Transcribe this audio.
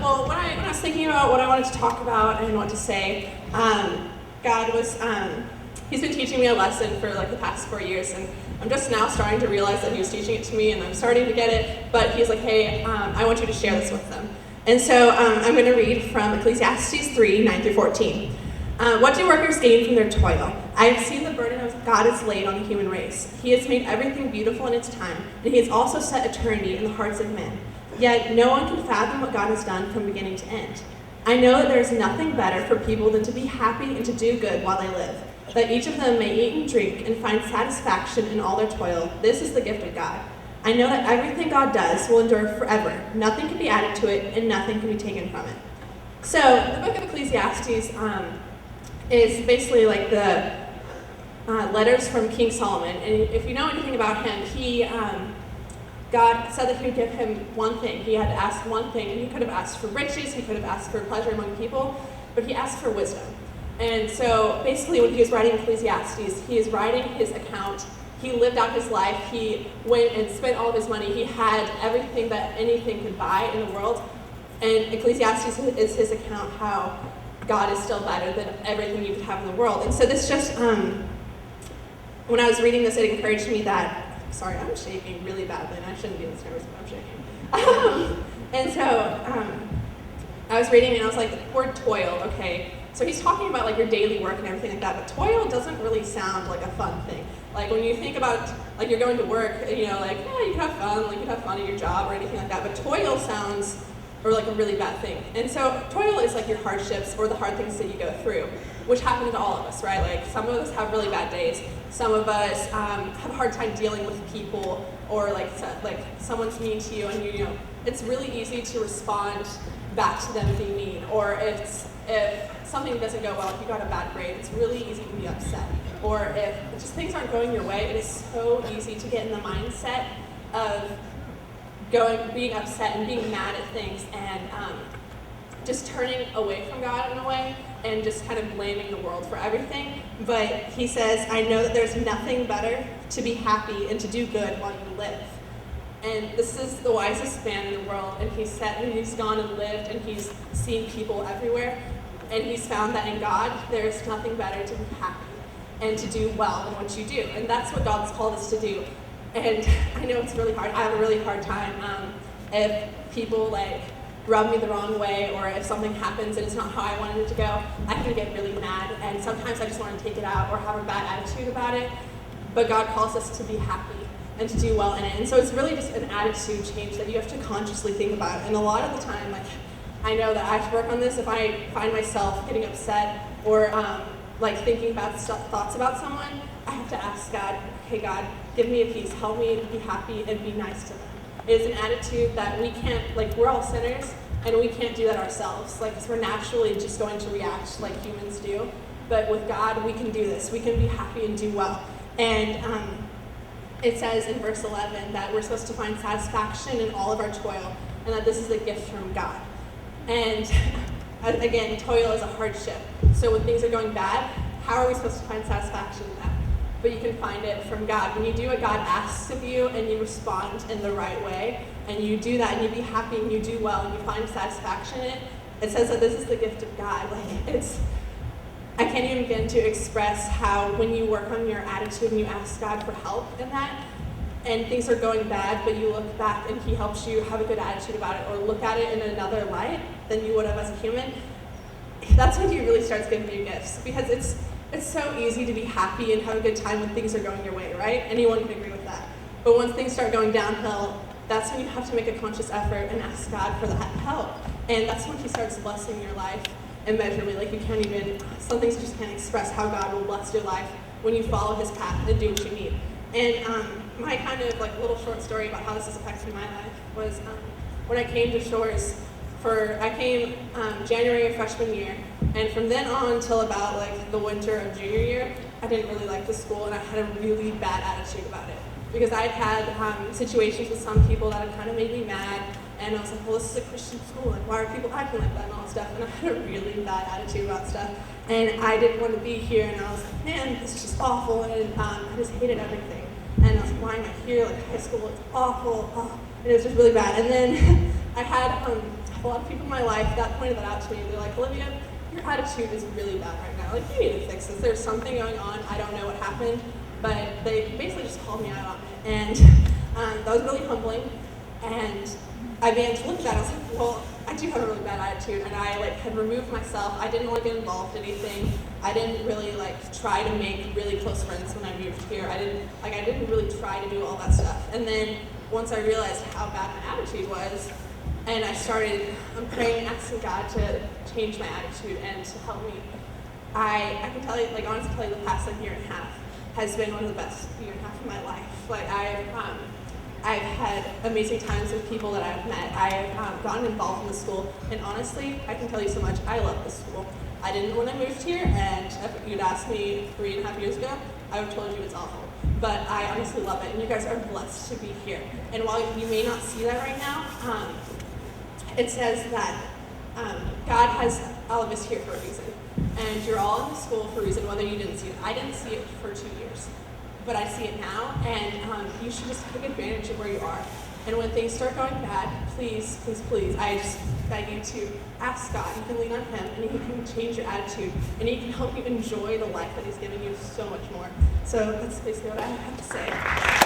Well, when I was thinking about what I wanted to talk about and what to say, God was, he's been teaching me a lesson for like the past 4 years, and I'm just now starting to realize that he was teaching it to me, and I'm starting to get it, but he's like, hey, I want you to share this with them. And so I'm going to read from Ecclesiastes 3, 9 through 14. What do workers gain from their toil? I have seen the burden of God is laid on the human race. He has made everything beautiful in its time, and he has also set eternity in the hearts of men. Yet no one can fathom what God has done from beginning to end. I know that there is nothing better for people than to be happy and to do good while they live, that each of them may eat and drink and find satisfaction in all their toil. This is the gift of God. I know that everything God does will endure forever. Nothing can be added to it, and nothing can be taken from it. So the book of Ecclesiastes is basically like the letters from King Solomon. And if you know anything about him, God said that he would give him one thing. He had to ask one thing, and he could have asked for riches, he could have asked for pleasure among people, but he asked for wisdom. And so basically when he was writing Ecclesiastes, he is writing his account. He lived out his life. He went and spent all of his money. He had everything that anything could buy in the world. And Ecclesiastes is his account how God is still better than everything you could have in the world. And so this just, when I was reading this, it encouraged me that, sorry, I'm shaking really badly, and I shouldn't be this nervous, but I'm shaking. And so I was reading, and I was like, the word toil, okay. So he's talking about like your daily work and everything like that, but toil doesn't really sound like a fun thing. Like when you think about, like you're going to work, you know, like, yeah, you can have fun, like you can have fun at your job or anything like that, but toil sounds, or like a really bad thing. And so toil is like your hardships or the hard things that you go through, which happen to all of us, right? Like some of us have really bad days. Some of us have a hard time dealing with people, or like someone's mean to you, and you know, it's really easy to respond back to them being mean. Or if something doesn't go well, if you got a bad grade, it's really easy to be upset. Or if just things aren't going your way, it is so easy to get in the mindset of being upset and being mad at things, and just turning away from God in a way, and just kind of blaming the world for everything. But he says, I know that there's nothing better to be happy and to do good while you live. And this is the wisest man in the world, and he's gone and lived, and he's seen people everywhere, and he's found that in God, there's nothing better to be happy and to do well in what you do. And that's what God's called us to do. And I know it's really hard. I have a really hard time if people like rub me the wrong way, or if something happens and it's not how I wanted it to go, I can get really mad, and sometimes I just want to take it out or have a bad attitude about it. But God calls us to be happy and to do well in it. And so it's really just an attitude change that you have to consciously think about. And a lot of the time, like, I know that I have to work on this. If I find myself getting upset or like thinking bad thoughts about someone, I have to ask God, hey God, give me a peace, help me to be happy and be nice to them. It's an attitude that we can't, like, we're all sinners, and we can't do that ourselves, like, because we're naturally just going to react like humans do. But with God, we can do this. We can be happy and do well. And it says in verse 11 that we're supposed to find satisfaction in all of our toil, and that this is a gift from God. And again, toil is a hardship. So when things are going bad, how are we supposed to find satisfaction in that? But you can find it from God. When you do what God asks of you and you respond in the right way, and you do that and you be happy and you do well and you find satisfaction in it, it says that this is the gift of God. Like, I can't even begin to express how when you work on your attitude and you ask God for help in that, and things are going bad, but you look back and he helps you have a good attitude about it, or look at it in another light than you would have as a human, that's when he really starts giving you gifts. Because it's so easy to be happy and have a good time when things are going your way, right? Anyone can agree with that. But once things start going downhill, that's when you have to make a conscious effort and ask God for that help. And that's when he starts blessing your life immeasurably. Like, you can't even, some things just can't express how God will bless your life when you follow his path and do what you need. And my kind of like little short story about how this has affected my life was when I came to Shores I came January of freshman year, and from then on till about like the winter of junior year, I didn't really like the school, and I had a really bad attitude about it. Because I'd had situations with some people that had kind of made me mad, and I was like, well, this is a Christian school, like, why are people acting like that and all this stuff? And I had a really bad attitude about stuff, and I didn't want to be here, and I was like, man, this is just awful, and I just hated everything. And I was like, why am I here? Like, high school, it's awful, and it was just really bad. And then I had a lot of people in my life that pointed that out to me. They're like, Olivia, your attitude is really bad right now. Like, you need to fix this. There's something going on. I don't know what happened, but they basically just called me out on it. And that was really humbling. And I began to look at that. I was like, well, I do have a really bad attitude, and I had removed myself. I didn't want to get involved in anything. I didn't really try to make really close friends when I moved here. I didn't really try to do all that stuff. And then once I realized how bad my attitude was, and I'm praying and asking God to change my attitude and to help me. I can tell you, honestly tell you, the past year and a half has been one of the best year and a half of my life. I've had amazing times with people that I've met. I've gotten involved in the school, and honestly, I can tell you so much, I love this school. I didn't when I moved here, and if you'd asked me 3.5 years ago, I would have told you it's awful. But I honestly love it, and you guys are blessed to be here. And while you may not see that right now, it says that God has all of us here for a reason. And you're all in the school for a reason, whether you didn't see it. I didn't see it for 2 years. But I see it now, and you should just take advantage of where you are. And when things start going bad, please, please, please, I just beg you to ask God. You can lean on Him, and He can change your attitude, and He can help you enjoy the life that He's given you so much more. So that's basically what I have to say.